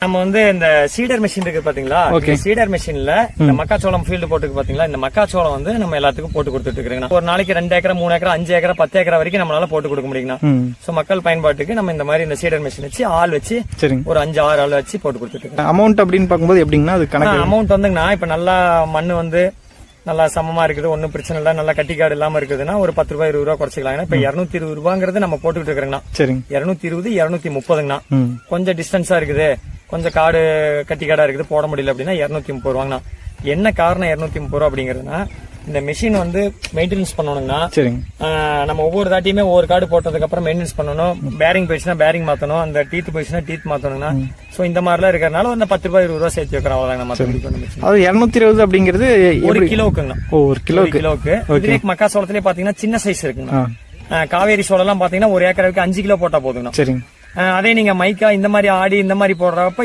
நம்ம வந்து இந்த சீடர் மெஷின் இருக்கு பாத்தீங்களா, சீடர் மெஷின்ல இந்த மக்காச்சோளம் ஃபீல்டு போட்டுக்கு பாத்தீங்களா, இந்த மக்காச்சோளம் வந்து நம்ம எல்லாத்துக்கும் போட்டு கொடுத்துட்டு இருக்கோம். ஒரு நாளைக்கு 2 ஏக்கர் 3 ஏக்கர் 5 ஏக்கர் 10 ஏக்கர் வரைக்கும் நம்மளால போட்டு கொடுக்க முடியுங்கண்ணா. சோ மக்கள் பயன்பாட்டுக்கு நம்ம இந்த மாதிரி இந்த சீடர் மெஷின் வச்சு ஆள் வச்சு ஒரு 5-6 ஆள் வச்சு போட்டு கொடுத்துட்டு இருக்கோம். அமௌண்ட் அப்படின்னு பாக்கும்போது எப்படின்னா அது கணக்கு அமௌண்ட் வந்துங்கண்ணா, இப்ப நல்லா மண்ணு வந்து நல்லா சமமா இருக்குது, ஒன்னும் பிரச்சனை இல்ல, நல்லா கட்டிக்காடு இல்லாம இருக்குதுன்னா ஒரு 10 ரூபாய் 20 ரூபாய் குறைச்சிக்கலாம். இப்ப 220 ரூபாங்கிறது நம்ம போட்டுக்கிட்டு இருக்கிறோங்கண்ணா. 220 230ங்கண்ணா. கொஞ்சம் டிஸ்டன்ஸா இருக்குது, கொஞ்சம் காடு கட்டிக்காடா இருக்குது, போட முடியல அப்படின்னா 230 ரூபாங்கண்ணா. என்ன காரணம் 230 ரூபா அப்படிங்கறதுனா, இந்த மெஷின் வந்து மெயின்டெனன்ஸ் பண்ணணும்னா நம்ம ஒவ்வொரு தாட்டியுமே ஒவ்வொரு காடு போட்டதுக்கு அப்புறம் மெயின்டெனன்ஸ் பண்ணணும். பேரிங் போயிடுச்சுன்னா பேரிங் மாத்தணும், அந்த டீத் போயிடுச்சுன்னா டீத் மாத்தணும்னா சோ இந்த மாதிரிலாம் இருக்கிறதுனால அந்த 10 ரூபாய் 20 ரூபாய் சேர்த்து வைக்கிறோம். அவ்வளவுதாங்க. அது 220 அப்படிங்கிறது ஒரு கிலோக்குங்கண்ணா. ஒரு கிலோக்கு இதுவே மக்காச்சோளத்திலே பாத்தீங்கன்னா சின்ன சைஸ் இருக்குங்கண்ணா. காவேரி சோளம் எல்லாம் பாத்தீங்கன்னா ஒரு ஏக்கருக்கு 5 கிலோ போட்டா போதுங்கண்ணா. அதே நீங்க மைக்கா இந்த மாதிரி ஆடி இந்த மாதிரி போடுறப்ப